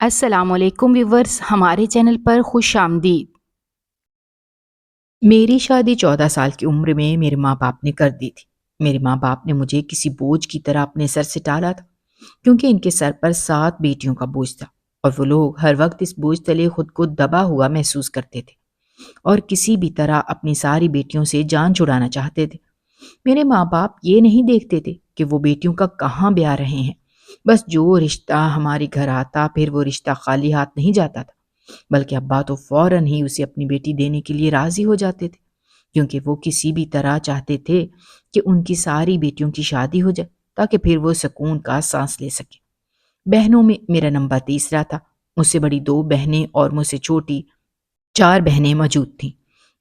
السلام علیکم ویورز، ہمارے چینل پر خوش آمدید۔ میری شادی 14 سال کی عمر میں میرے ماں باپ نے کر دی تھی۔ میرے ماں باپ نے مجھے کسی بوجھ کی طرح اپنے سر سے ٹالا تھا، کیونکہ ان کے سر پر 7 بیٹیوں کا بوجھ تھا، اور وہ لوگ ہر وقت اس بوجھ تلے خود کو دبا ہوا محسوس کرتے تھے اور کسی بھی طرح اپنی ساری بیٹیوں سے جان چھڑانا چاہتے تھے۔ میرے ماں باپ یہ نہیں دیکھتے تھے کہ وہ بیٹیوں کا کہاں بیاہ رہے ہیں، بس جو رشتہ ہمارے گھر آتا پھر وہ رشتہ خالی ہاتھ نہیں جاتا تھا، بلکہ ابا تو فوراً ہی اسے اپنی بیٹی دینے کے لیے راضی ہو جاتے تھے، کیونکہ وہ کسی بھی طرح چاہتے تھے کہ ان کی ساری بیٹیوں کی شادی ہو جائے تاکہ پھر وہ سکون کا سانس لے سکے۔ بہنوں میں میرا نمبر تیسرا تھا۔ مجھ سے بڑی 2 بہنیں اور مجھ سے چھوٹی 4 بہنیں موجود تھیں۔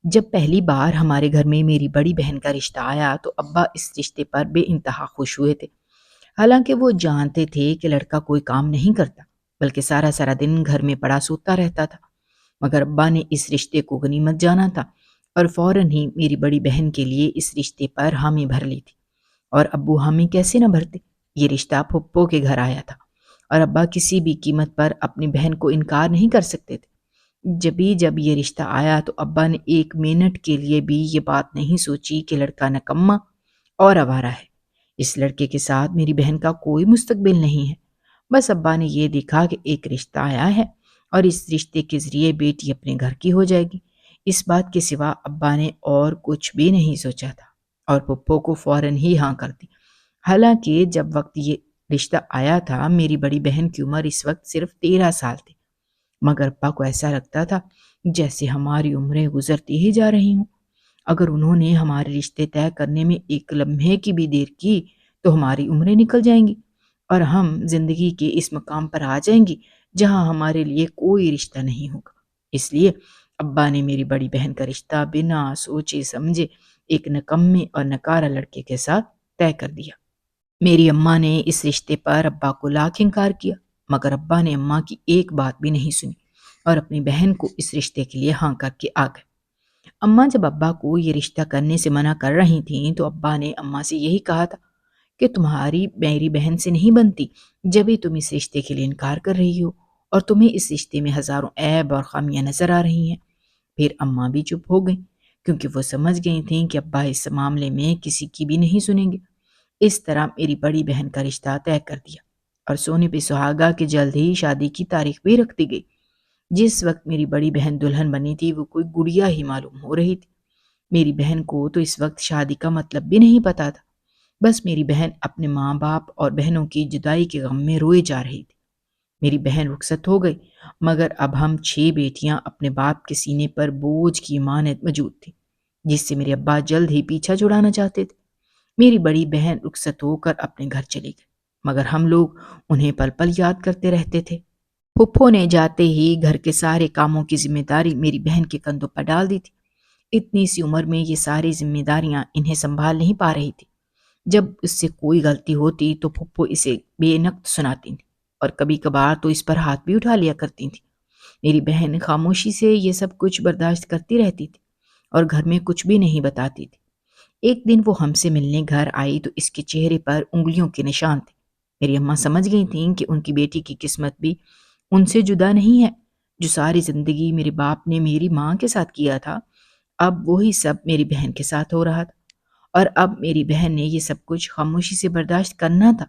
جب پہلی بار ہمارے گھر میں میری بڑی بہن کا رشتہ آیا تو ابا اس رشتے پر بے انتہا خوش ہوئے تھے، حالانکہ وہ جانتے تھے کہ لڑکا کوئی کام نہیں کرتا بلکہ سارا سارا دن گھر میں پڑا سوتا رہتا تھا، مگر ابا نے اس رشتے کو غنیمت جانا تھا اور فوراً ہی میری بڑی بہن کے لیے اس رشتے پر حامی بھر لی تھی۔ اور ابو حامی کیسے نہ بھرتے؟ یہ رشتہ پھپھو کے گھر آیا تھا اور ابا کسی بھی قیمت پر اپنی بہن کو انکار نہیں کر سکتے تھے۔ جب یہ رشتہ آیا تو ابا نے 1 منٹ کے لیے بھی یہ بات نہیں سوچی کہ لڑکا نکما اور آوارہ ہے، اس لڑکے کے ساتھ میری بہن کا کوئی مستقبل نہیں ہے۔ بس ابا نے یہ دیکھا کہ ایک رشتہ آیا ہے اور اس رشتے کے ذریعے بیٹی اپنے گھر کی ہو جائے گی، اس بات کے سوا ابا نے اور کچھ بھی نہیں سوچا تھا، اور پپو کو فوراً ہی ہاں کر دی۔ حالانکہ جب وقت یہ رشتہ آیا تھا میری بڑی بہن کی عمر اس وقت صرف 13 سال تھی، مگر ابا کو ایسا لگتا تھا جیسے ہماری عمریں گزرتی ہی جا رہی ہوں۔ اگر انہوں نے ہمارے رشتے طے کرنے میں ایک لمحے کی بھی دیر کی تو ہماری عمریں نکل جائیں گی اور ہم زندگی کے اس مقام پر آ جائیں گی جہاں ہمارے لیے کوئی رشتہ نہیں ہوگا۔ اس لیے ابا نے میری بڑی بہن کا رشتہ بنا سوچے سمجھے ایک نکمے اور نکارا لڑکے کے ساتھ طے کر دیا۔ میری اماں نے اس رشتے پر ابا کو لاکھ انکار کیا، مگر ابا نے اماں کی ایک بات بھی نہیں سنی اور اپنی بہن کو اس رشتے کے لیے ہاں کر کے آ گئے۔ اماں جب ابا کو یہ رشتہ کرنے سے منع کر رہی تھیں تو ابا نے اماں سے یہی کہا تھا کہ تمہاری میری بہن سے نہیں بنتی، جبھی تم اس رشتے کے لیے انکار کر رہی ہو اور تمہیں اس رشتے میں ہزاروں عیب اور خامیاں نظر آ رہی ہیں۔ پھر اماں بھی چپ ہو گئیں، کیونکہ وہ سمجھ گئی تھیں کہ ابا اس معاملے میں کسی کی بھی نہیں سنیں گے۔ اس طرح میری بڑی بہن کا رشتہ طے کر دیا اور سونے پہ سہاگا کہ جلد ہی شادی کی تاریخ بھی رکھ دی گئی۔ جس وقت میری بڑی بہن دلہن بنی تھی وہ کوئی گڑیا ہی معلوم ہو رہی تھی۔ میری بہن کو تو اس وقت شادی کا مطلب بھی نہیں پتا تھا، بس میری بہن اپنے ماں باپ اور بہنوں کی جدائی کے غم میں روئے جا رہی تھی۔ میری بہن رخصت ہو گئی، مگر اب ہم 6 بیٹیاں اپنے باپ کے سینے پر بوجھ کی مانند موجود تھیں، جس سے میرے ابا جلد ہی پیچھا چھڑانا چاہتے تھے۔ میری بڑی بہن رخصت ہو کر اپنے گھر چلی گئی، مگر ہم لوگ انہیں پل پل یاد کرتے رہتے تھے۔ پھپھو نے جاتے ہی گھر کے سارے کاموں کی ذمہ داری میری بہن کے کندھوں پر ڈال دی تھی۔ اتنی سی عمر میں یہ ساری ذمہ داریاں انہیں سنبھال نہیں پا رہی تھی۔ جب اس سے کوئی غلطی ہوتی تو پھپھو اسے بے نقد سناتی تھیں اور کبھی کبھار تو اس پر ہاتھ بھی اٹھا لیا کرتی تھیں۔ میری بہن خاموشی سے یہ سب کچھ برداشت کرتی رہتی تھی اور گھر میں کچھ بھی نہیں بتاتی تھی۔ ایک دن وہ ہم سے ملنے گھر آئی تو اس کے چہرے پر انگلیوں کے نشان تھے۔ میری اماں سمجھ گئی تھیں کہ ان کی بیٹی کی قسمت بھی ان سے جدا نہیں ہے۔ جو ساری زندگی میرے باپ نے میری ماں کے ساتھ کیا تھا، اب وہی سب میری بہن کے ساتھ ہو رہا تھا، اور اب میری بہن نے یہ سب کچھ خاموشی سے برداشت کرنا تھا۔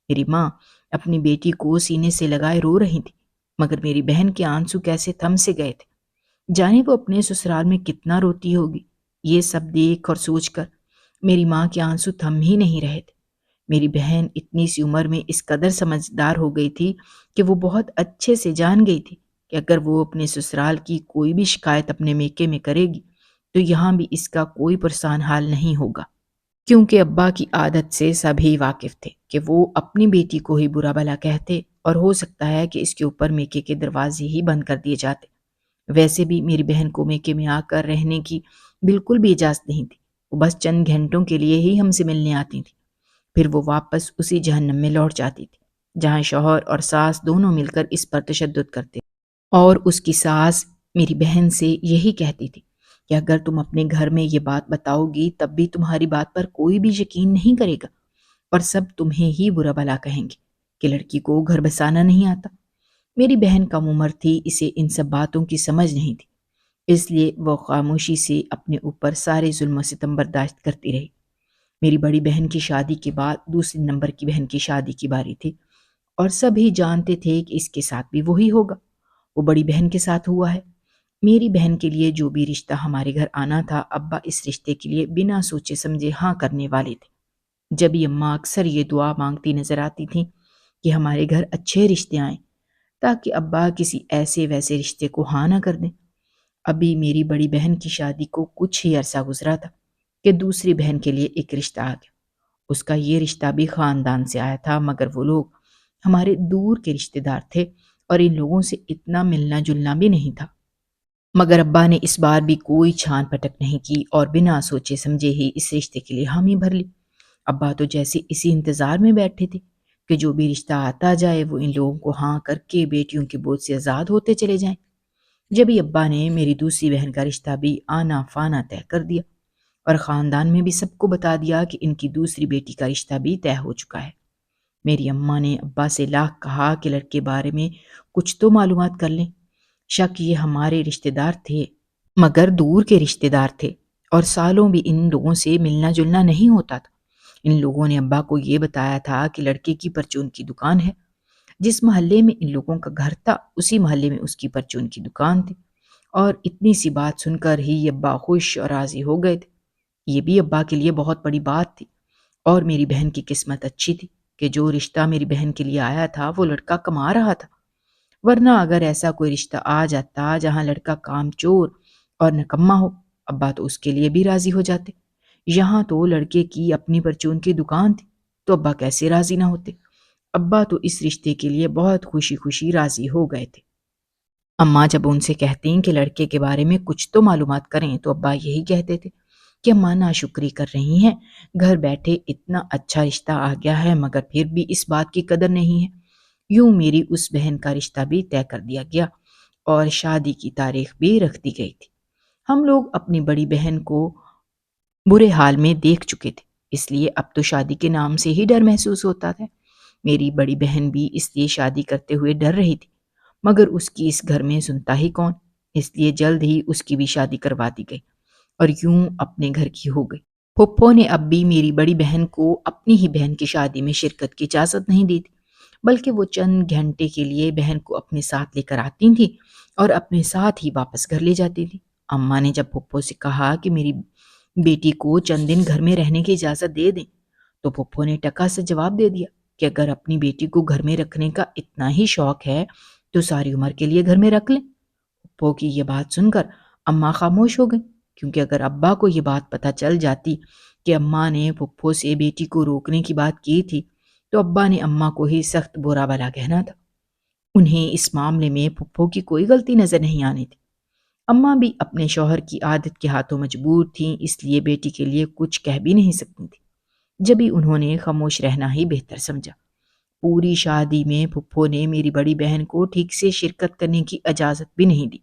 میری ماں اپنی بیٹی کو سینے سے لگائے رو رہی تھی، مگر میری بہن کے آنسو کیسے تھم سے گئے تھے۔ جانے وہ اپنے سسرال میں کتنا روتی ہوگی۔ یہ سب دیکھ اور سوچ کر میری ماں کے آنسو تھم ہی نہیں رہے تھے۔ میری بہن اتنی سی عمر میں اس قدر سمجھدار ہو گئی تھی کہ وہ بہت اچھے سے جان گئی تھی کہ اگر وہ اپنے سسرال کی کوئی بھی شکایت اپنے میکے میں کرے گی تو یہاں بھی اس کا کوئی پرسان حال نہیں ہوگا، کیونکہ ابا کی عادت سے سبھی واقف تھے کہ وہ اپنی بیٹی کو ہی برا بھلا کہتے اور ہو سکتا ہے کہ اس کے اوپر میکے کے دروازے ہی بند کر دیے جاتے۔ ویسے بھی میری بہن کو میکے میں آ کر رہنے کی بالکل بھی اجازت نہیں تھی۔ وہ بس چند گھنٹوں کے لیے ہی ہم سے ملنے آتی تھی، پھر وہ واپس اسی جہنم میں لوٹ جاتی تھی جہاں شوہر اور ساس دونوں مل کر اس پر تشدد کرتے، اور اس کی ساس میری بہن سے یہی کہتی تھی کہ اگر تم اپنے گھر میں یہ بات بتاؤ گی تب بھی تمہاری بات پر کوئی بھی یقین نہیں کرے گا اور سب تمہیں ہی برا بھلا کہیں گے کہ لڑکی کو گھر بسانا نہیں آتا۔ میری بہن کم عمر تھی، اسے ان سب باتوں کی سمجھ نہیں تھی، اس لیے وہ خاموشی سے اپنے اوپر سارے ظلم و ستم برداشت کرتی رہی۔ میری بڑی بہن کی شادی کے بعد دوسری نمبر کی بہن کی شادی کی باری تھی، اور سبھی جانتے تھے کہ اس کے ساتھ بھی وہی ہوگا۔ وہ بڑی بہن کے ساتھ ہوا ہے۔ میری بہن کے لیے جو بھی رشتہ ہمارے گھر آنا تھا، ابا اس رشتے کے لیے بنا سوچے سمجھے ہاں کرنے والے تھے۔ جبھی اماں اکثر یہ دعا مانگتی نظر آتی تھیں کہ ہمارے گھر اچھے رشتے آئیں، تاکہ ابا کسی ایسے ویسے رشتے کو ہاں نہ کر دیں۔ ابھی میری بڑی بہن کی شادی کو کچھ ہی عرصہ گزرا تھا کہ دوسری بہن کے لیے ایک رشتہ آ گیا۔ اس کا یہ رشتہ بھی خاندان سے آیا تھا، مگر وہ لوگ ہمارے دور کے رشتے دار تھے اور ان لوگوں سے اتنا ملنا جلنا بھی نہیں تھا۔ مگر ابا نے اس بار بھی کوئی چھان پٹک نہیں کی اور بنا سوچے سمجھے ہی اس رشتے کے لیے حامی بھر لی۔ ابا تو جیسے اسی انتظار میں بیٹھے تھے کہ جو بھی رشتہ آتا جائے وہ ان لوگوں کو ہاں کر کے بیٹیوں کے بوجھ سے آزاد ہوتے چلے جائیں۔ جبھی ابا نے میری دوسری بہن کا رشتہ بھی آنا فانا طے کر دیا اور خاندان میں بھی سب کو بتا دیا کہ ان کی دوسری بیٹی کا رشتہ بھی طے ہو چکا ہے۔ میری اماں نے ابا سے لاکھ کہا کہ لڑکے بارے میں کچھ تو معلومات کر لیں۔ شک یہ ہمارے رشتے دار تھے، مگر دور کے رشتے دار تھے، اور سالوں بھی ان لوگوں سے ملنا جلنا نہیں ہوتا تھا۔ ان لوگوں نے ابا کو یہ بتایا تھا کہ لڑکے کی پرچون کی دکان ہے۔ جس محلے میں ان لوگوں کا گھر تھا، اسی محلے میں اس کی پرچون کی دکان تھی، اور اتنی سی بات سن کر ہی ابا خوش اور راضی ہو گئے تھے۔ یہ بھی ابا کے لیے بہت بڑی بات تھی، اور میری بہن کی قسمت اچھی تھی کہ جو رشتہ میری بہن کے لیے آیا تھا وہ لڑکا کما رہا تھا، ورنہ اگر ایسا کوئی رشتہ آ جاتا جہاں لڑکا کام چور اور نکما ہو، ابا تو اس کے لیے بھی راضی ہو جاتے۔ یہاں تو لڑکے کی اپنی پرچون کی دکان تھی، تو ابا کیسے راضی نہ ہوتے؟ ابا تو اس رشتے کے لیے بہت خوشی خوشی راضی ہو گئے تھے۔ اماں جب ان سے کہتی کہ لڑکے کے بارے میں کچھ تو معلومات کریں، تو ابا یہی کہتے تھے کہ اماں ناشکری کر رہی ہیں، گھر بیٹھے اتنا اچھا رشتہ آ گیا ہے مگر پھر بھی اس بات کی قدر نہیں ہے۔ یوں میری اس بہن کا رشتہ بھی طے کر دیا گیا اور شادی کی تاریخ بھی رکھ دی گئی تھی۔ ہم لوگ اپنی بڑی بہن کو برے حال میں دیکھ چکے تھے، اس لیے اب تو شادی کے نام سے ہی ڈر محسوس ہوتا تھا۔ میری بڑی بہن بھی اس لیے شادی کرتے ہوئے ڈر رہی تھی، مگر اس کی اس گھر میں سنتا ہی کون، اس لیے جلد ہی اس کی بھی شادی کروا دی گئی اور یوں اپنے گھر کی ہو گئی۔ پھپھو نے اب بھی میری بڑی بہن کو اپنی ہی بہن کی شادی میں شرکت کی اجازت نہیں دی تھی، بلکہ وہ چند گھنٹے کے لیے بہن کو اپنے ساتھ لے کر آتی تھی اور اپنے ساتھ ہی واپس گھر لے جاتی تھی۔ اماں نے جب پھپھو سے کہا کہ میری بیٹی کو چند دن گھر میں رہنے کی اجازت دے دیں، تو پھپھو نے ٹکا سے جواب دے دیا کہ اگر اپنی بیٹی کو گھر میں رکھنے کا اتنا ہی شوق ہے تو ساری عمر کے لیے گھر میں رکھ لیں۔ پھپھو کی یہ بات سن کر اماں خاموش ہو گئی، کیونکہ اگر ابا کو یہ بات پتہ چل جاتی کہ اماں نے پھپھو سے بیٹی کو روکنے کی بات کی تھی، تو ابا نے اماں کو ہی سخت برا بھلا کہنا تھا۔ انہیں اس معاملے میں پھپھو کی کوئی غلطی نظر نہیں آنی تھی۔ اماں بھی اپنے شوہر کی عادت کے ہاتھوں مجبور تھیں، اس لیے بیٹی کے لیے کچھ کہہ بھی نہیں سکتی تھی۔ جبھی انہوں نے خاموش رہنا ہی بہتر سمجھا۔ پوری شادی میں پھپھو نے میری بڑی بہن کو ٹھیک سے شرکت کرنے کی اجازت بھی نہیں دی،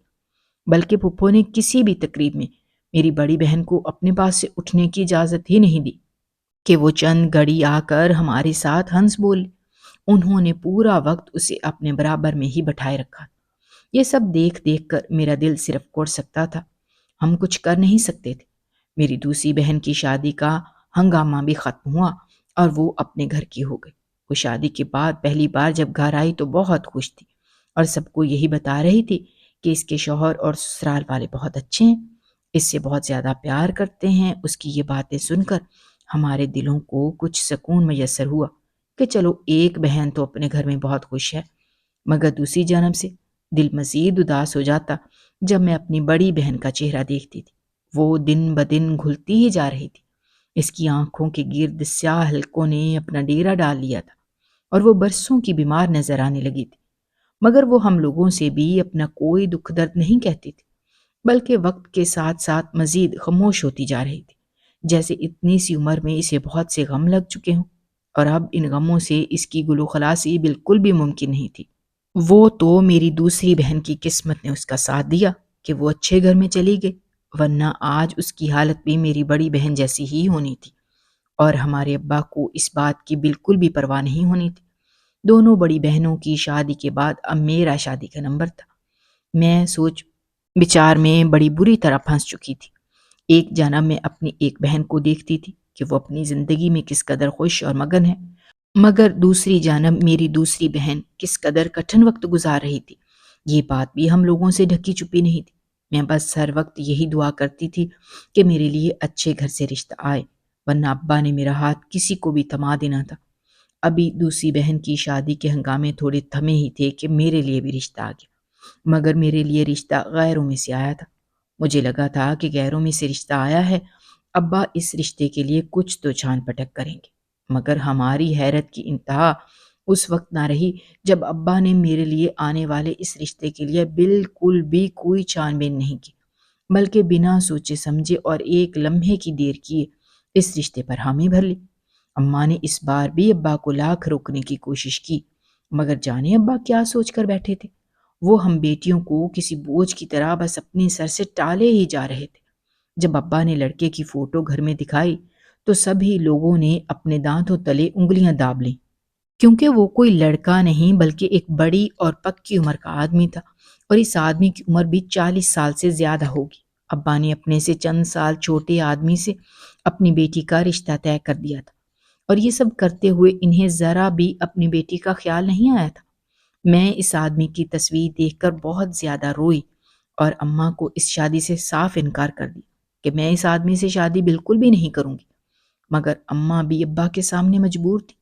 بلکہ پھپھو نے کسی بھی تقریب میں میری بڑی بہن کو اپنے پاس سے اٹھنے کی اجازت ہی نہیں دی کہ وہ چند گھڑی آ کر ہمارے ساتھ ہنس بول۔ انہوں نے پورا وقت اسے اپنے برابر میں ہی بٹھائے رکھا۔ یہ سب دیکھ دیکھ کر میرا دل صرف کوڑ سکتا تھا، ہم کچھ کر نہیں سکتے تھے۔ میری دوسری بہن کی شادی کا ہنگامہ بھی ختم ہوا اور وہ اپنے گھر کی ہو گئی۔ وہ شادی کے بعد پہلی بار جب گھر آئی تو بہت خوش تھی اور سب کو یہی بتا رہی تھی کہ اس کے شوہر اور سسرال والے بہت اچھے ہیں، اس سے بہت زیادہ پیار کرتے ہیں۔ اس کی یہ باتیں سن کر ہمارے دلوں کو کچھ سکون میسر ہوا کہ چلو ایک بہن تو اپنے گھر میں بہت خوش ہے، مگر دوسری جانب سے دل مزید اداس ہو جاتا جب میں اپنی بڑی بہن کا چہرہ دیکھتی تھی۔ وہ دن بدن گھلتی ہی جا رہی تھی، اس کی آنکھوں کے گرد سیاہ حلقوں نے اپنا ڈیرا ڈال لیا تھا اور وہ برسوں کی بیمار نظر آنے لگی تھی، مگر وہ ہم لوگوں سے بھی اپنا کوئی دکھ درد نہیں کہتی تھی، بلکہ وقت کے ساتھ ساتھ مزید خاموش ہوتی جا رہی تھی، جیسے اتنی سی عمر میں اسے بہت سے غم لگ چکے ہوں اور اب ان غموں سے اس کی گلو خلاصی بالکل بھی ممکن نہیں تھی۔ وہ تو میری دوسری بہن کی قسمت نے اس کا ساتھ دیا کہ وہ اچھے گھر میں چلی گئی، ورنہ آج اس کی حالت بھی میری بڑی بہن جیسی ہی ہونی تھی، اور ہمارے ابا کو اس بات کی بالکل بھی پرواہ نہیں ہونی تھی۔ دونوں بڑی بہنوں کی شادی کے بعد اب میرا شادی کا نمبر تھا۔ میں سوچ بچار میں بڑی بری طرح پھنس چکی تھی۔ ایک جانب میں اپنی ایک بہن کو دیکھتی تھی کہ وہ اپنی زندگی میں کس قدر خوش اور مگن ہے، مگر دوسری جانب میری دوسری بہن کس قدر کٹھن وقت گزار رہی تھی، یہ بات بھی ہم لوگوں سے ڈھکی چھپی نہیں تھی۔ میں بس ہر وقت یہی دعا کرتی تھی کہ میرے لیے اچھے گھر سے رشتہ آئے، ورنہ ابا نے میرا ہاتھ کسی کو بھی تھما دینا تھا۔ ابھی دوسری بہن کی شادی کے ہنگامے تھوڑے تھمے ہی تھے کہ میرے لیے بھی رشتہ آ گیا، مگر میرے لیے رشتہ غیروں میں سے آیا تھا۔ مجھے لگا تھا کہ غیروں میں سے رشتہ آیا ہے، ابا اس رشتے کے لیے کچھ تو چھان پٹک کریں گے، مگر ہماری حیرت کی انتہا اس وقت نہ رہی جب ابا نے میرے لیے آنے والے اس رشتے کے لیے بالکل بھی کوئی چھان بین نہیں کی، بلکہ بنا سوچے سمجھے اور ایک لمحے کی دیر کیے اس رشتے پر حامی بھر لی۔ اماں نے اس بار بھی ابا کو لاکھ روکنے کی کوشش کی، مگر جانے ابا کیا سوچ کر بیٹھے تھے۔ وہ ہم بیٹیوں کو کسی بوجھ کی طرح بس اپنے سر سے ٹالے ہی جا رہے تھے۔ جب ابا نے لڑکے کی فوٹو گھر میں دکھائی تو سبھی لوگوں نے اپنے دانتوں تلے انگلیاں داب لیں، کیونکہ وہ کوئی لڑکا نہیں بلکہ ایک بڑی اور پکی عمر کا آدمی تھا، اور اس آدمی کی عمر بھی 40 سال سے زیادہ ہوگی۔ ابا نے اپنے سے چند سال چھوٹے آدمی سے اپنی بیٹی کا رشتہ طے کر دیا تھا، اور یہ سب کرتے ہوئے انہیں ذرا بھی اپنی بیٹی کا خیال نہیں آیا تھا۔ میں اس آدمی کی تصویر دیکھ کر بہت زیادہ روئی اور اماں کو اس شادی سے صاف انکار کر دیا کہ میں اس آدمی سے شادی بالکل بھی نہیں کروں گی، مگر اماں بھی ابا کے سامنے مجبور تھی،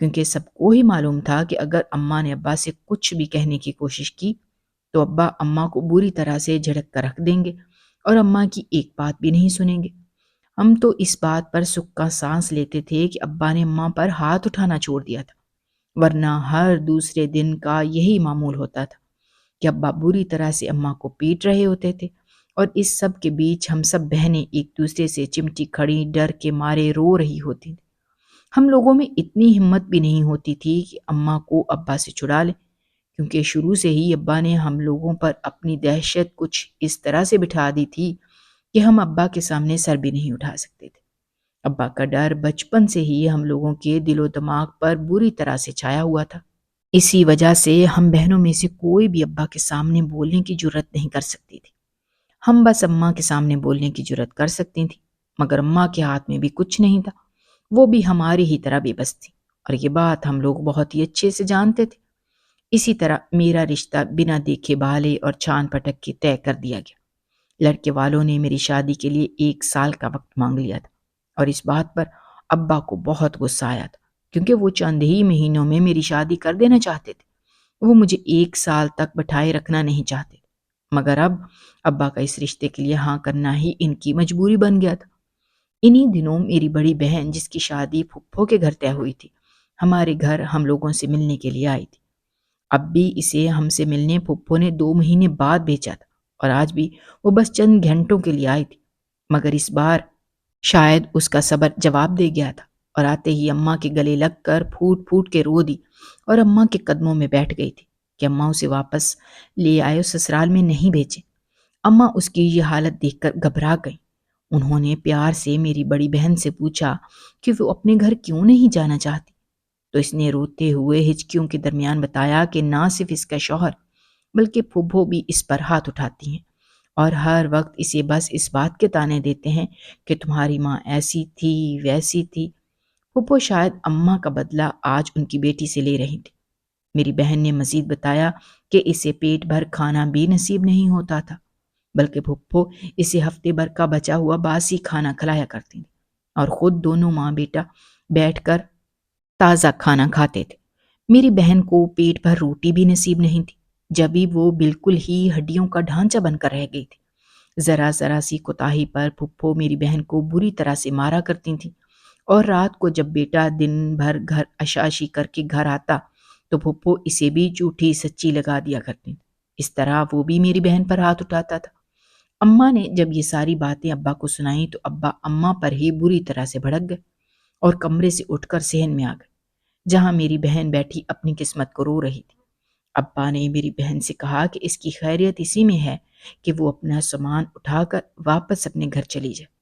کیونکہ سب کو ہی معلوم تھا کہ اگر اماں نے ابا سے کچھ بھی کہنے کی کوشش کی تو ابا اماں کو بری طرح سے جھڑک کر رکھ دیں گے اور اماں کی ایک بات بھی نہیں سنیں گے۔ ہم تو اس بات پر سکا سانس لیتے تھے کہ ابا نے اماں پر ہاتھ اٹھانا چھوڑ دیا تھا، ورنہ ہر دوسرے دن کا یہی معمول ہوتا تھا کہ ابا بری طرح سے اماں کو پیٹ رہے ہوتے تھے، اور اس سب کے بیچ ہم سب بہنیں ایک دوسرے سے چمٹی کھڑی ڈر کے مارے رو رہی ہوتی تھیں۔ ہم لوگوں میں اتنی ہمت بھی نہیں ہوتی تھی کہ اماں کو ابا سے چھڑا لیں، کیونکہ شروع سے ہی ابا نے ہم لوگوں پر اپنی دہشت کچھ اس طرح سے بٹھا دی تھی کہ ہم ابا کے سامنے سر بھی نہیں اٹھا سکتے تھے۔ ابا کا ڈر بچپن سے ہی ہم لوگوں کے دل و دماغ پر بری طرح سے چھایا ہوا تھا۔ اسی وجہ سے ہم بہنوں میں سے کوئی بھی ابا کے سامنے بولنے کی جرت نہیں کر سکتی تھی۔ ہم بس اماں کے سامنے بولنے کی جرت کر سکتی تھیں، مگر اماں کے ہاتھ میں بھی کچھ نہیں تھا، وہ بھی ہماری ہی طرح بے بس تھی، اور یہ بات ہم لوگ بہت ہی اچھے سے جانتے تھے۔ اسی طرح میرا رشتہ بنا دیکھے بھالے اور چھان پٹک کے طے کر دیا گیا۔ لڑکے والوں نے میری شادی کے لیے 1 سال کا وقت مانگ لیا تھا، اور اس بات پر ابا کو بہت غصہ آیا تھا، کیونکہ وہ چند ہی مہینوں میں میری شادی کر دینا چاہتے تھے۔ وہ مجھے 1 سال تک بٹھائے رکھنا نہیں چاہتے تھے، مگر اب ابا کا اس رشتے کے لیے ہاں کرنا ہی ان کی مجبوری بن گیا تھا۔ انہی دنوں میری بڑی بہن، جس کی شادی پھپھو کے گھر طے ہوئی تھی، ہمارے گھر ہم لوگوں سے ملنے کے لیے آئی تھی۔ اب بھی اسے ہم سے ملنے پھپھو نے 2 مہینے بعد بھیجا تھا، اور آج بھی وہ بس چند گھنٹوں کے لیے آئی تھی، مگر اس بار شاید اس کا صبر جواب دے گیا تھا، اور آتے ہی اماں کے گلے لگ کر پھوٹ پھوٹ کے رو دی، اور اماں کے قدموں میں بیٹھ گئی تھی کہ اماں اسے واپس لے آئے، سسرال میں نہیں بھیجے۔ اماں اس کی یہ حالت دیکھ کر گھبرا گئی۔ انہوں نے پیار سے میری بڑی بہن سے پوچھا کہ وہ اپنے گھر کیوں نہیں جانا چاہتی، تو اس نے روتے ہوئے ہچکیوں کے درمیان بتایا کہ نہ صرف اس کا شوہر بلکہ پھوپھو بھی اس پر ہاتھ اٹھاتی ہیں، اور ہر وقت اسے بس اس بات کے تانے دیتے ہیں کہ تمہاری ماں ایسی تھی ویسی تھی۔ پھوپھو شاید اماں کا بدلہ آج ان کی بیٹی سے لے رہی تھی۔ میری بہن نے مزید بتایا کہ اسے پیٹ بھر کھانا بھی نصیب نہیں ہوتا تھا، بلکہ پھوپھو اسے ہفتے بھر کا بچا ہوا باسی کھانا کھلایا کرتی تھی، اور خود دونوں ماں بیٹا بیٹھ کر تازہ کھانا کھاتے تھے۔ میری بہن کو پیٹ بھر روٹی بھی نصیب نہیں تھی، جبھی وہ بالکل ہی ہڈیوں کا ڈھانچہ بن کر رہ گئی تھی۔ ذرا ذرا سی کوتاہی پر پھپھو میری بہن کو بری طرح سے مارا کرتی تھیں، اور رات کو جب بیٹا دن بھر گھر عشاشی کر کے گھر آتا تو پھپھو اسے بھی جھوٹی سچی لگا دیا کرتی تھی۔ اس طرح وہ بھی میری بہن پر ہاتھ اٹھاتا تھا۔ اماں نے جب یہ ساری باتیں ابا کو سنائیں تو ابا اماں پر ہی بری طرح سے بھڑک گئے، اور کمرے سے اٹھ کر صحن میں آ گئے، جہاں میری بہن بیٹھی اپنی قسمت کو رو رہی تھی۔ ابا نے میری بہن سے کہا کہ اس کی خیریت اسی میں ہے کہ وہ اپنا سامان اٹھا کر واپس اپنے گھر چلی جائے۔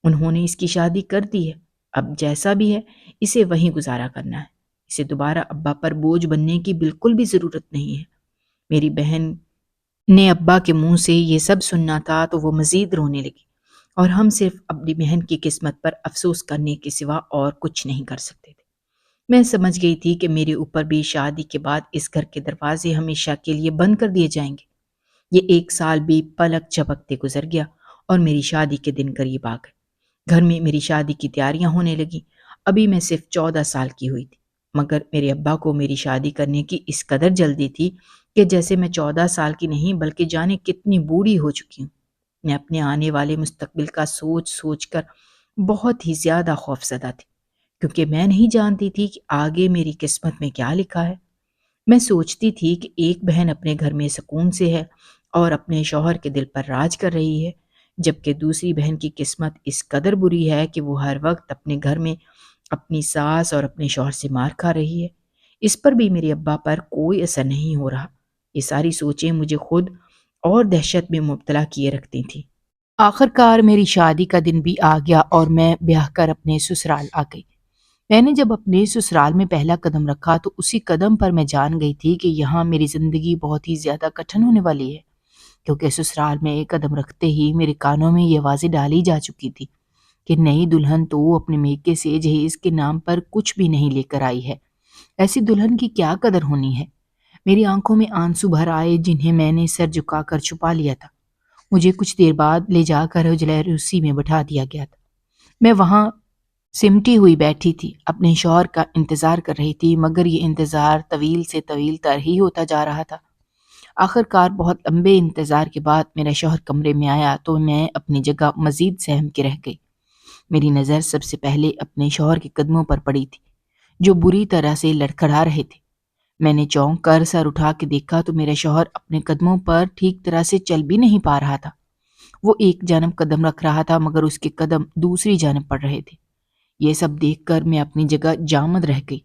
انہوں نے اس کی شادی کر دی ہے، اب جیسا بھی ہے اسے وہیں گزارا کرنا ہے۔ اسے دوبارہ ابا پر بوجھ بننے کی بالکل بھی ضرورت نہیں ہے۔ میری بہن نے ابا کے منہ سے یہ سب سننا تھا تو وہ مزید رونے لگی، اور ہم صرف اپنی بہن کی قسمت پر افسوس کرنے کے سوا اور کچھ نہیں کر سکتے تھے۔ میں سمجھ گئی تھی کہ میرے اوپر بھی شادی کے بعد اس گھر کے دروازے ہمیشہ کے لیے بند کر دیے جائیں گے۔ یہ 1 سال بھی پلک جھپکتے گزر گیا اور میری شادی کے دن قریب آ گئے۔ گھر میں میری شادی کی تیاریاں ہونے لگیں۔ ابھی میں صرف 14 سال کی ہوئی تھی، مگر میرے ابا کو میری شادی کرنے کی اس قدر جلدی تھی کہ جیسے میں 14 سال کی نہیں بلکہ جانے کتنی بوڑھی ہو چکی ہوں۔ میں اپنے آنے والے مستقبل کا سوچ سوچ کر بہت ہی زیادہ خوفزدہ تھی، کیونکہ میں نہیں جانتی تھی کہ آگے میری قسمت میں کیا لکھا ہے۔ میں سوچتی تھی کہ ایک بہن اپنے گھر میں سکون سے ہے اور اپنے شوہر کے دل پر راج کر رہی ہے، جبکہ دوسری بہن کی قسمت اس قدر بری ہے کہ وہ ہر وقت اپنے گھر میں اپنی ساس اور اپنے شوہر سے مار کھا رہی ہے۔ اس پر بھی میرے ابا پر کوئی اثر نہیں ہو رہا۔ یہ ساری سوچیں مجھے خود اور دہشت میں مبتلا کیے رکھتی تھیں۔ آخر کار میری شادی کا دن بھی آ گیا اور میں بیاہ کر اپنے سسرال آ گئی۔ میں نے جب اپنے سسرال میں پہلا قدم رکھا تو اسی قدم پر میں جان گئی تھی کہ یہاں میری زندگی بہت ہی زیادہ کٹھن ہونے والی ہے، کیونکہ سسرال میں ایک قدم رکھتے ہی میرے کانوں میں یہ آوازیں ڈالی جا چکی تھی کہ نئی دلہن تو اپنے میکے سے جہیز کے نام پر کچھ بھی نہیں لے کر آئی ہے، ایسی دلہن کی کیا قدر ہونی ہے۔ میری آنکھوں میں آنسو بھر آئے جنہیں میں نے سر جھکا کر چھپا لیا تھا۔ مجھے کچھ دیر بعد لے جا کر حجرہ روسی میں بٹھا دیا گیا تھا۔ میں وہاں سمٹی ہوئی بیٹھی تھی، اپنے شوہر کا انتظار کر رہی تھی، مگر یہ انتظار طویل سے طویل تر ہی ہوتا جا رہا تھا۔ آخر کار بہت لمبے انتظار کے بعد میرا شوہر کمرے میں آیا تو میں اپنی جگہ مزید سہم کے رہ گئی۔ میری نظر سب سے پہلے اپنے شوہر کے قدموں پر پڑی تھی، جو بری طرح سے لڑکھڑا رہے تھے۔ میں نے چونک کر سر اٹھا کے دیکھا تو میرا شوہر اپنے قدموں پر ٹھیک طرح سے چل بھی نہیں پا رہا تھا۔ وہ ایک جانب قدم رکھ رہا تھا مگر اس کے قدم دوسری جانب پڑ رہے تھے۔ یہ سب دیکھ کر میں اپنی جگہ جامد رہ گئی،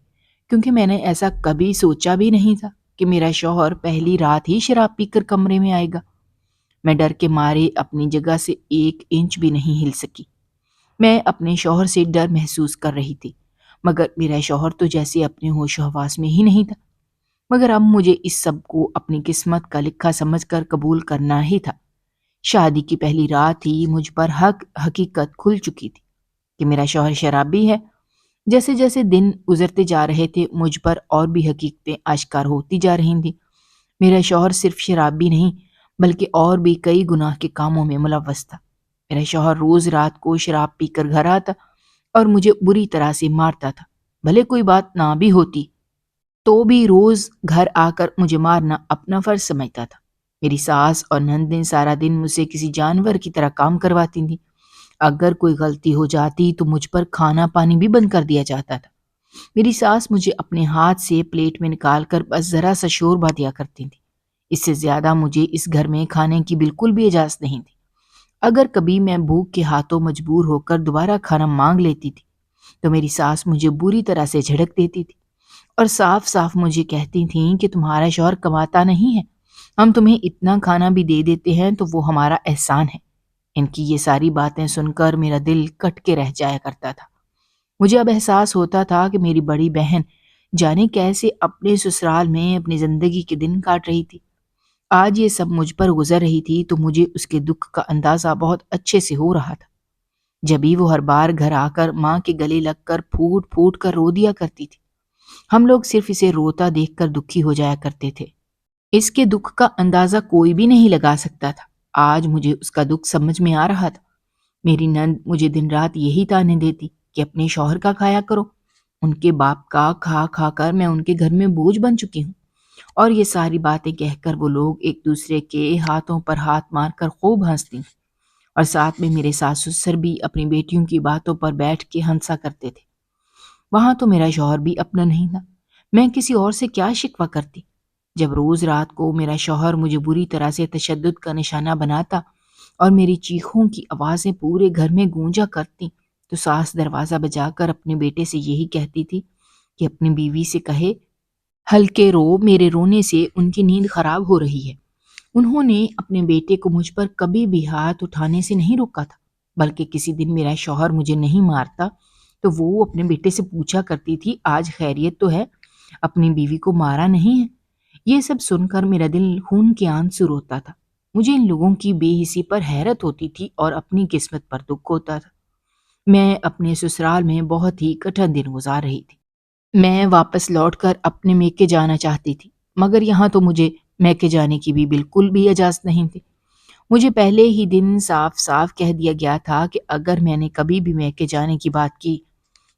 کیونکہ میں نے ایسا کبھی سوچا بھی نہیں تھا کہ میرا شوہر پہلی رات ہی شراب پی کر کمرے میں آئے گا۔ میں ڈر کے مارے اپنی جگہ سے 1 انچ بھی نہیں ہل سکی۔ میں اپنے شوہر سے ڈر محسوس کر رہی تھی، مگر میرا شوہر تو جیسے اپنے ہوش و حواس میں ہی نہیں تھا۔ مگر اب مجھے اس سب کو اپنی قسمت کا لکھا سمجھ کر قبول کرنا ہی تھا۔ شادی کی پہلی رات ہی مجھ پر حقیقت کھل چکی تھی کہ میرا شوہر شرابی ہے۔ جیسے جیسے دن گزرتے جا رہے تھے مجھ پر اور بھی حقیقتیں آشکار ہوتی جا رہی تھیں۔ میرا شوہر صرف شرابی نہیں بلکہ اور بھی کئی گناہ کے کاموں میں ملوث تھا۔ میرا شوہر روز رات کو شراب پی کر گھر آتا اور مجھے بری طرح سے مارتا تھا۔ بھلے کوئی بات نہ بھی ہوتی تو بھی روز گھر آ کر مجھے مارنا اپنا فرض سمجھتا تھا۔ میری ساس اور نندیں سارا دن مجھ سے کسی جانور کی طرح کام کرواتی تھیں۔ اگر کوئی غلطی ہو جاتی تو مجھ پر کھانا پانی بھی بند کر دیا جاتا تھا۔ میری ساس مجھے اپنے ہاتھ سے پلیٹ میں نکال کر بس ذرا سا شوربہ دیا کرتی تھی۔ اس سے زیادہ مجھے اس گھر میں کھانے کی بالکل بھی اجازت نہیں تھی۔ اگر کبھی میں بھوک کے ہاتھوں مجبور ہو کر دوبارہ کھانا مانگ لیتی تھی تو میری ساس مجھے بری طرح سے جھڑک دیتی تھی اور صاف صاف مجھے کہتی تھیں کہ تمہارا شوہر کماتا نہیں ہے، ہم تمہیں اتنا کھانا بھی دے دیتے ہیں تو وہ ہمارا احسان ہے۔ ان کی یہ ساری باتیں سن کر میرا دل کٹ کے رہ جایا کرتا تھا۔ مجھے اب احساس ہوتا تھا کہ میری بڑی بہن جانے کیسے اپنے سسرال میں اپنی زندگی کے دن کاٹ رہی تھی۔ آج یہ سب مجھ پر گزر رہی تھی تو مجھے اس کے دکھ کا اندازہ بہت اچھے سے ہو رہا تھا۔ جبھی وہ ہر بار گھر آ کر ماں کے گلے لگ کر پھوٹ پھوٹ کر رو دیا کرتی تھی۔ ہم لوگ صرف اسے روتا دیکھ کر دکھی ہو جایا کرتے تھے۔ اس کے دکھ کا اندازہ کوئی بھی نہیں لگا سکتا تھا۔ آج مجھے اس کا دکھ سمجھ میں آ رہا تھا۔ میری نند مجھے دن رات یہی تانے دیتی کہ اپنے شوہر کا کھایا کرو۔ ان کے باپ کا کھا کھا کر میں ان کے گھر میں بوجھ بن چکی ہوں، اور یہ ساری باتیں کہہ کر وہ لوگ ایک دوسرے کے ہاتھوں پر ہاتھ مار کر خوب ہنستی، اور ساتھ میں میرے ساس سسر بھی اپنی بیٹیوں کی باتوں پر بیٹھ کے ہنسا کرتے تھے۔ وہاں تو میرا شوہر بھی اپنا نہیں تھا۔ میں کسی اور سے کیا شکوہ کرتی؟ جب روز رات کو میرا شوہر مجھے بری طرح سے تشدد کا نشانہ بناتا اور میری چیخوں کی آوازیں پورے گھر میں گونجا کرتی تو ساس دروازہ بجا کر اپنے بیٹے سے یہی کہتی تھی کہ اپنی بیوی سے کہے ہلکے رو، میرے رونے سے ان کی نیند خراب ہو رہی ہے۔ انہوں نے اپنے بیٹے کو مجھ پر کبھی بھی ہاتھ اٹھانے سے نہیں روکا تھا، بلکہ کسی دن میرا شوہر مجھے نہیں مارتا تو وہ اپنے بیٹے سے پوچھا کرتی تھی آج خیریت تو ہے؟ اپنی بیوی کو مارا نہیں ہے؟ یہ سب سن کر میرا دل خون کے آنسو روتا تھا۔ مجھے ان لوگوں کی بے حسی پر حیرت ہوتی تھی اور اپنی قسمت پر دکھ ہوتا تھا۔ میں اپنے سسرال میں بہت ہی کٹھن دن گزار رہی تھی۔ میں واپس لوٹ کر اپنے میکے جانا چاہتی تھی، مگر یہاں تو مجھے میکے جانے کی بھی بالکل بھی اجازت نہیں تھی۔ مجھے پہلے ہی دن صاف صاف کہہ دیا گیا تھا کہ اگر میں نے کبھی بھی میکے جانے کی بات کی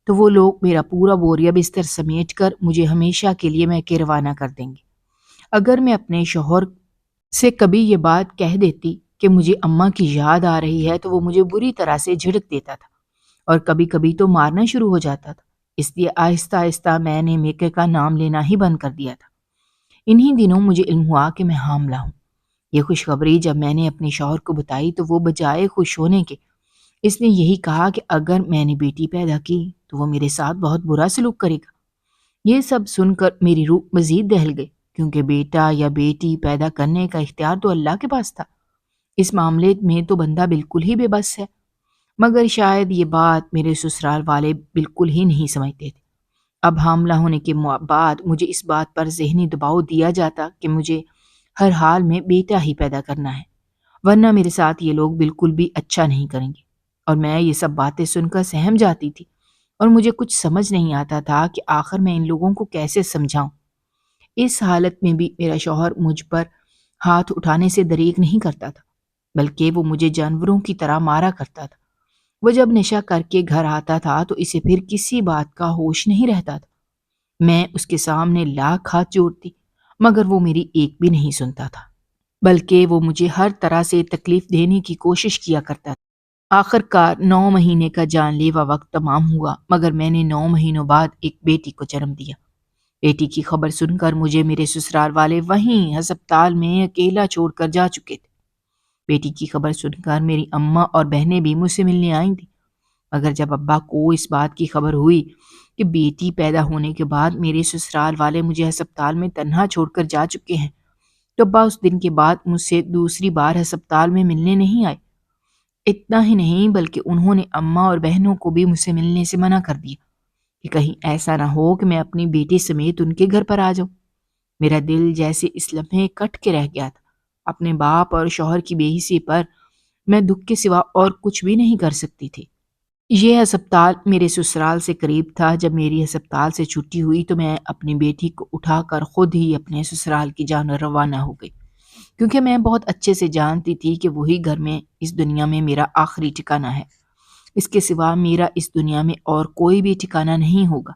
تو وہ لوگ میرا پورا بوریا بستر سمیٹ کر مجھے ہمیشہ کے لیے میکے روانہ کر دیں گے۔ اگر میں اپنے شوہر سے کبھی یہ بات کہہ دیتی کہ مجھے اماں کی یاد آ رہی ہے تو وہ مجھے بری طرح سے جھڑک دیتا تھا اور کبھی کبھی تو مارنا شروع ہو جاتا تھا۔ اس لیے آہستہ آہستہ میں نے میکے کا نام لینا ہی بند کر دیا تھا۔ انہی دنوں مجھے علم ہوا کہ میں حاملہ ہوں۔ یہ خوشخبری جب میں نے اپنے شوہر کو بتائی تو وہ بجائے خوش ہونے کے اس نے یہی کہا کہ اگر میں نے بیٹی پیدا کی تو وہ میرے ساتھ بہت برا سلوک کرے گا۔ یہ سب سن کر میری روح مزید دہل گئی، کیونکہ بیٹا یا بیٹی پیدا کرنے کا اختیار تو اللہ کے پاس تھا۔ اس معاملے میں تو بندہ بالکل ہی بے بس ہے۔ مگر شاید یہ بات میرے سسرال والے بالکل ہی نہیں سمجھتے تھے۔ اب حاملہ ہونے کے بعد مجھے اس بات پر ذہنی دباؤ دیا جاتا کہ مجھے ہر حال میں بیٹا ہی پیدا کرنا ہے، ورنہ میرے ساتھ یہ لوگ بالکل بھی اچھا نہیں کریں گے۔ اور میں یہ سب باتیں سن کر سہم جاتی تھی اور مجھے کچھ سمجھ نہیں آتا تھا کہ آخر میں ان لوگوں کو کیسے سمجھاؤں۔ اس حالت میں بھی میرا شوہر مجھ پر ہاتھ اٹھانے سے دریغ نہیں کرتا تھا، بلکہ وہ مجھے جانوروں کی طرح مارا کرتا تھا۔ وہ جب نشہ کر کے گھر آتا تھا تو اسے پھر کسی بات کا ہوش نہیں رہتا تھا۔ میں اس کے سامنے لاکھ ہاتھ جوڑتی مگر وہ میری ایک بھی نہیں سنتا تھا، بلکہ وہ مجھے ہر طرح سے تکلیف دینے کی کوشش کیا کرتا تھا۔ آخر کار 9 مہینے کا جان لیوا وقت تمام ہوا، مگر میں نے 9 مہینوں بعد ایک بیٹی کو جنم دیا۔ بیٹی کی خبر سن کر مجھے میرے سسرال والے وہیں ہسپتال میں اکیلا چھوڑ کر جا چکے تھے۔ بیٹی کی خبر سن کر میری اماں اور بہنیں بھی مجھ سے ملنے آئی تھیں، مگر جب ابا کو اس بات کی خبر ہوئی کہ بیٹی پیدا ہونے کے بعد میرے سسرال والے مجھے ہسپتال میں تنہا چھوڑ کر جا چکے ہیں تو ابا اس دن کے بعد مجھ سے دوسری بار ہسپتال میں ملنے نہیں آئے۔ اتنا ہی نہیں بلکہ انہوں نے اماں اور بہنوں کو بھی مجھ سے ملنے سے منع کر دیا کہ کہیں ایسا نہ ہو کہ میں اپنی بیٹی سمیت ان کے گھر پر آ جاؤں۔ میرا دل جیسے اس لمحے کٹ کے رہ گیا تھا۔ اپنے باپ اور شوہر کی بے حسی پر میں دکھ کے سوا اور کچھ بھی نہیں کر سکتی تھی۔ یہ ہسپتال میرے سسرال سے قریب تھا۔ جب میری ہسپتال سے چھٹی ہوئی تو میں اپنی بیٹی کو اٹھا کر خود ہی اپنے سسرال کی جانب روانہ ہو گئی، کیونکہ میں بہت اچھے سے جانتی تھی کہ وہی گھر میں اس دنیا میں میرا آخری ٹھکانہ ہے۔ اس کے سوا میرا اس دنیا میں اور کوئی بھی ٹھکانہ نہیں ہوگا۔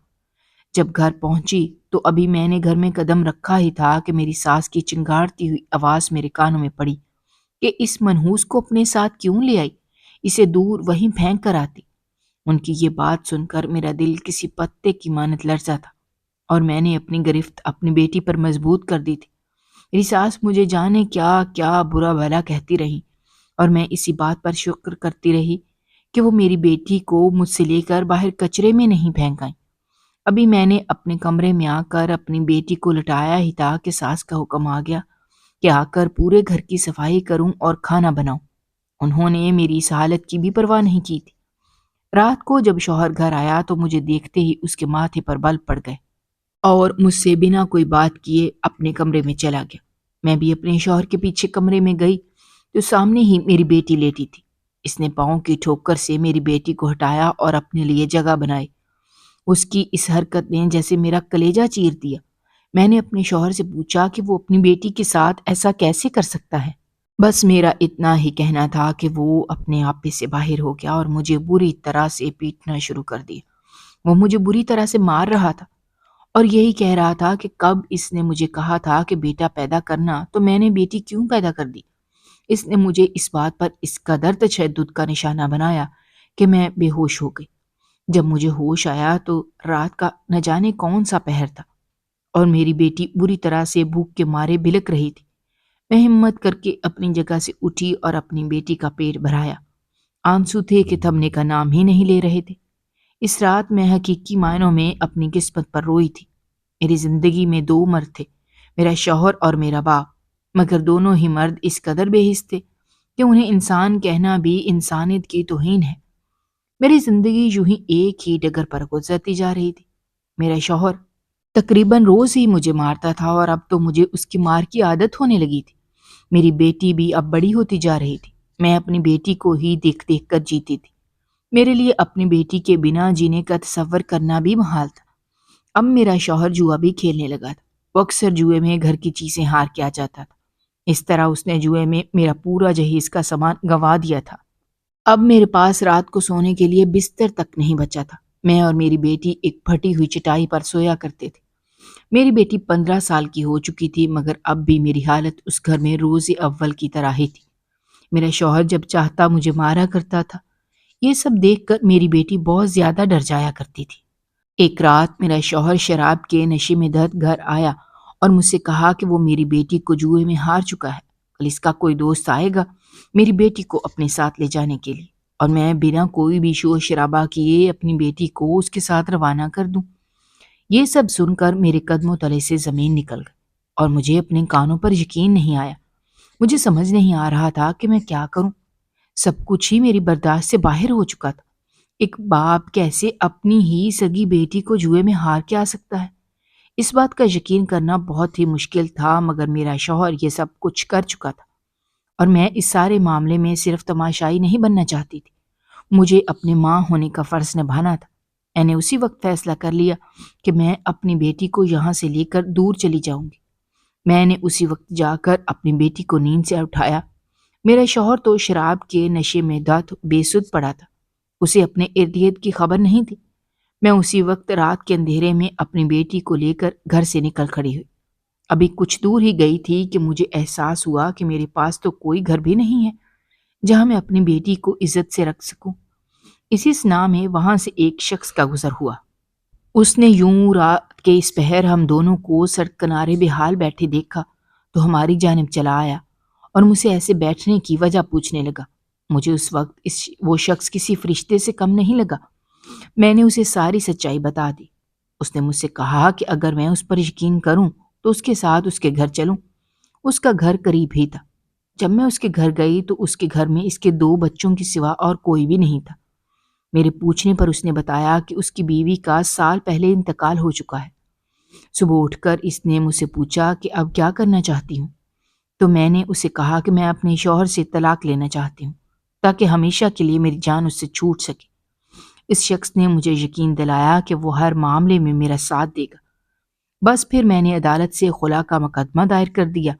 جب گھر پہنچی تو ابھی میں نے گھر میں قدم رکھا ہی تھا کہ میری ساس کی چنگاڑتی ہوئی آواز میرے کانوں میں پڑی کہ اس منحوس کو اپنے ساتھ کیوں لے آئی، اسے دور وہیں پھینک کر آتی۔ ان کی یہ بات سن کر میرا دل کسی پتے کی مانند لرزا تھا اور میں نے اپنی گرفت اپنی بیٹی پر مضبوط کر دی تھی۔ میری ساس مجھے جانے کیا کیا برا بھلا کہتی رہی اور میں اسی بات پر شکر کرتی رہی کہ وہ میری بیٹی کو مجھ سے لے کر باہر کچرے میں نہیں پھینک آئیں۔ ابھی میں نے اپنے کمرے میں آ کر اپنی بیٹی کو لٹایا ہی تھا کہ ساس کا حکم آ گیا کہ آ کر پورے گھر کی صفائی کروں اور کھانا بناؤں۔ انہوں نے میری اس حالت کی بھی پرواہ نہیں کی تھی۔ رات کو جب شوہر گھر آیا تو مجھے دیکھتے ہی اس کے ماتھے پر بل پڑ گئے اور مجھ سے بنا کوئی بات کیے اپنے کمرے میں چلا گیا۔ میں بھی اپنے شوہر کے پیچھے کمرے میں گئی تو سامنے ہی میری بیٹی لیٹی تھی۔ اس نے پاؤں کی ٹھوکر سے میری بیٹی کو ہٹایا اور اپنے لیے جگہ بنائی۔ اس کی اس حرکت نے جیسے میرا کلیجہ چیر دیا۔ میں نے اپنے شوہر سے پوچھا کہ وہ اپنی بیٹی کے ساتھ ایسا کیسے کر سکتا ہے۔ بس میرا اتنا ہی کہنا تھا کہ وہ اپنے آپ سے باہر ہو گیا اور مجھے بری طرح سے پیٹنا شروع کر دیا۔ وہ مجھے بری طرح سے مار رہا تھا اور یہی کہہ رہا تھا کہ کب اس نے مجھے کہا تھا کہ بیٹا پیدا کرنا تو میں نے بیٹی کیوں پیدا کر دی۔ اس نے مجھے اس بات پر اس قدر تشدد کا نشانہ بنایا کہ میں بے ہوش ہو گئی۔ جب مجھے ہوش آیا تو رات کا نہ جانے کون سا پہر تھا اور میری بیٹی بری طرح سے بھوک کے مارے بلک رہی تھی۔ میں ہمت کر کے اپنی جگہ سے اٹھی اور اپنی بیٹی کا پیٹ بھرایا۔ آنسو تھے کہ تھمنے کا نام ہی نہیں لے رہے تھے۔ اس رات میں حقیقی معنوں میں اپنی قسمت پر روئی تھی۔ میری زندگی میں 2 مرد تھے، میرا شوہر اور میرا باپ، مگر دونوں ہی مرد اس قدر بے حس تھے کہ انہیں انسان کہنا بھی انسانیت کی توہین ہے۔ میری زندگی یوں ہی ایک ہی ڈگر پر گزرتی جا رہی تھی۔ میرا شوہر تقریباً روز ہی مجھے مارتا تھا اور اب تو مجھے اس کی مار کی عادت ہونے لگی تھی۔ میری بیٹی بھی اب بڑی ہوتی جا رہی تھی۔ میں اپنی بیٹی کو ہی دیکھ دیکھ کر جیتی تھی۔ میرے لیے اپنی بیٹی کے بنا جینے کا تصور کرنا بھی محال تھا۔ اب میرا شوہر جوا بھی کھیلنے لگا تھا۔ وہ اکثر جوئے میں گھر کی چیزیں ہار کے آ جاتا تھا۔ اس طرح اس نے جوئے میں میرا پورا جہیز کا سامان گنوا دیا تھا۔ اب میرے پاس رات کو سونے کے لیے بستر تک نہیں بچا تھا۔ میں اور میری بیٹی ایک پھٹی ہوئی چٹائی پر سویا کرتے تھے۔ میری بیٹی 15 سال کی ہو چکی تھی، مگر اب بھی میری حالت اس گھر میں روز اول کی طرح ہی تھی۔ میرا شوہر جب چاہتا مجھے مارا کرتا تھا۔ یہ سب دیکھ کر میری بیٹی بہت زیادہ ڈر جایا کرتی تھی۔ ایک رات میرا شوہر شراب کے نشے میں دھت گھر آیا اور مجھ سے کہا کہ وہ میری بیٹی کو جوئے میں ہار چکا ہے، کل اس کا کوئی دوست آئے گا میری بیٹی کو اپنے ساتھ لے جانے کے لیے، اور میں بنا کوئی بھی شور شرابہ کیے اپنی بیٹی کو اس کے ساتھ روانہ کر دوں۔ یہ سب سن کر میرے قدموں تلے سے زمین نکل گئی اور مجھے اپنے کانوں پر یقین نہیں آیا۔ مجھے سمجھ نہیں آ رہا تھا کہ میں کیا کروں۔ سب کچھ ہی میری برداشت سے باہر ہو چکا تھا۔ ایک باپ کیسے اپنی ہی سگی بیٹی کو جوئے میں ہار کے آ سکتا ہے؟ اس بات کا یقین کرنا بہت ہی مشکل تھا، مگر میرا شوہر یہ سب کچھ کر چکا تھا اور میں اس سارے معاملے میں صرف تماشائی نہیں بننا چاہتی تھی۔ مجھے اپنے ماں ہونے کا فرض نبھانا تھا۔ میں نے اسی وقت فیصلہ کر لیا کہ میں اپنی بیٹی کو یہاں سے لے کر دور چلی جاؤں گی۔ میں نے اسی وقت جا کر اپنی بیٹی کو نیند سے اٹھایا۔ میرا شوہر تو شراب کے نشے میں دھت بے سدھ پڑا تھا۔ اسے اپنے ارد گرد کی خبر نہیں تھی۔ میں اسی وقت رات کے اندھیرے میں اپنی بیٹی کو لے کر گھر سے نکل کھڑی ہوئی۔ ابھی کچھ دور ہی گئی تھی کہ مجھے احساس ہوا کہ میرے پاس تو کوئی گھر بھی نہیں ہے جہاں میں اپنی بیٹی کو عزت سے رکھ سکوں۔ اسی سنا میں وہاں سے ایک شخص کا گزر ہوا۔ اس نے یوں رات کے اس پہر ہم دونوں کو سڑک کنارے بے حال بیٹھے دیکھا تو ہماری جانب چلا آیا اور مجھ سے ایسے بیٹھنے کی وجہ پوچھنے لگا۔ مجھے اس وقت وہ شخص کسی فرشتے سے کم نہیں لگا۔ میں نے اسے ساری سچائی بتا دی۔ اس نے مجھ سے کہا کہ اگر میں اس پر یقین کروں تو اس کے ساتھ اس کے گھر چلوں۔ اس کا گھر قریب ہی تھا۔ جب میں اس کے گھر گئی تو اس کے گھر میں اس کے 2 بچوں کے سوا اور کوئی بھی نہیں تھا۔ میرے پوچھنے پر اس نے بتایا کہ اس کی بیوی کا سال پہلے انتقال ہو چکا ہے۔ صبح اٹھ کر اس نے مجھ سے پوچھا کہ اب کیا کرنا چاہتی ہوں، تو میں نے اسے کہا کہ میں اپنے شوہر سے طلاق لینا چاہتی ہوں تاکہ ہمیشہ کے لیے میری جان اس سے چھوٹ سکے۔ اس شخص نے مجھے یقین دلایا کہ وہ ہر معاملے میں میرا ساتھ دے گا۔ بس پھر میں نے عدالت سے خلا کا مقدمہ دائر کر دیا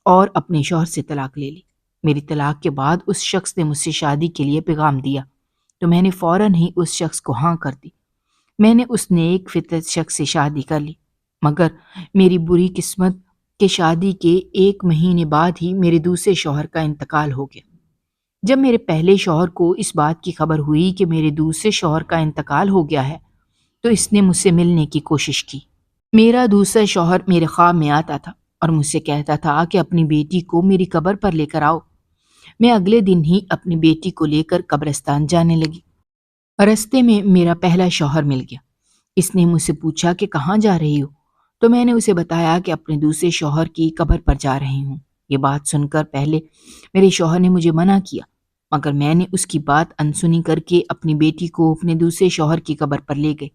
اور اپنے شوہر سے طلاق لے لی۔ میری طلاق کے بعد اس شخص نے مجھ سے شادی کے لیے پیغام دیا تو میں نے فوراً ہی اس شخص کو ہاں کر دی۔ میں نے اس نیک فطرت شخص سے شادی کر لی، مگر میری بری قسمت کہ شادی کے 1 مہینے بعد ہی میرے دوسرے شوہر کا انتقال ہو گیا۔ جب میرے پہلے شوہر کو اس بات کی خبر ہوئی کہ میرے دوسرے شوہر کا انتقال ہو گیا ہے تو اس نے مجھ سے ملنے کی کوشش کی۔ میرا دوسرا شوہر میرے خواب میں آتا تھا اور مجھ سے کہتا تھا کہ اپنی بیٹی کو میری قبر پر لے کر آؤ۔ میں اگلے دن ہی اپنی بیٹی کو لے کر قبرستان جانے لگی۔ رستے میں میرا پہلا شوہر مل گیا۔ اس نے مجھ سے پوچھا کہ کہاں جا رہی ہو، تو میں نے اسے بتایا کہ اپنے دوسرے شوہر کی قبر پر جا رہی ہوں۔ یہ بات سن کر پہلے میرے شوہر نے مجھے منع کیا، مگر میں نے اس کی بات انسنی کر کے اپنی بیٹی کو اپنے دوسرے شوہر کی قبر پر لے گئی۔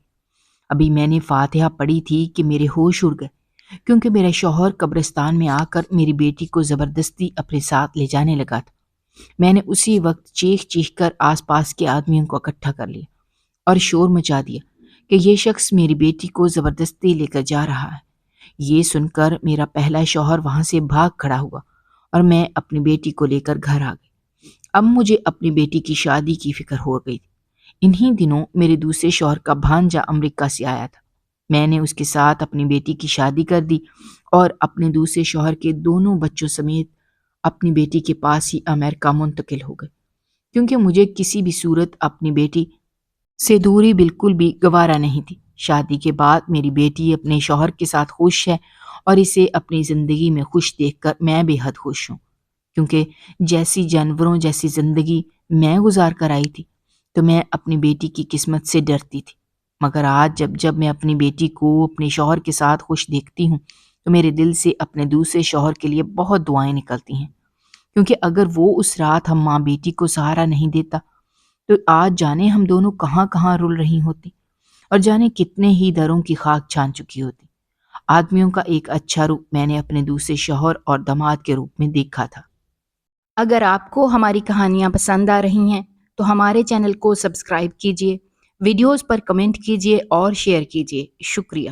ابھی میں نے فاتحہ پڑھی تھی کہ میرے ہوش اڑ گئے، کیونکہ میرا شوہر قبرستان میں آ کر میری بیٹی کو زبردستی اپنے ساتھ لے جانے لگا تھا۔ میں نے اسی وقت چیخ چیخ کر آس پاس کے آدمیوں کو اکٹھا کر لیا اور شور مچا دیا کہ یہ شخص میری بیٹی کو زبردستی لے کر جا رہا ہے۔ یہ سن کر میرا پہلا شوہر وہاں سے بھاگ کھڑا ہوا اور میں اپنی بیٹی کو لے کر گھر آ گئی۔ اب مجھے اپنی بیٹی کی شادی کی فکر ہو گئی تھی۔ انہی دنوں میرے دوسرے شوہر کا بھانجا امریکہ سے آیا تھا۔ میں نے اس کے ساتھ اپنی بیٹی کی شادی کر دی اور اپنے دوسرے شوہر کے دونوں بچوں سمیت اپنی بیٹی کے پاس ہی امریکہ منتقل ہو گئے، کیونکہ مجھے کسی بھی صورت اپنی بیٹی سے دوری بالکل بھی گوارا نہیں تھی۔ شادی کے بعد میری بیٹی اپنے شوہر کے ساتھ خوش ہے اور اسے اپنی زندگی میں خوش دیکھ کر میں بے حد خوش ہوں، کیونکہ جیسی جانوروں جیسی زندگی میں گزار کر آئی تھی تو میں اپنی بیٹی کی قسمت سے ڈرتی تھی۔ مگر آج جب میں اپنی بیٹی کو اپنے شوہر کے ساتھ خوش دیکھتی ہوں تو میرے دل سے اپنے دوسرے شوہر کے لیے بہت دعائیں نکلتی ہیں، کیونکہ اگر وہ اس رات ہم ماں بیٹی کو سہارا نہیں دیتا تو آج جانے ہم دونوں کہاں کہاں رل رہی ہوتی اور جانے کتنے ہی دروں کی خاک چھان چکی ہوتی۔ آدمیوں کا ایک اچھا روپ میں نے اپنے دوسرے شوہر اور داماد کے روپ میں دیکھا تھا۔ اگر آپ کو ہماری کہانیاں پسند آ رہی ہیں تو ہمارے چینل کو سبسکرائب کیجیے، ویڈیوز پر کمنٹ کیجیے اور شیئر کیجیے۔ شکریہ۔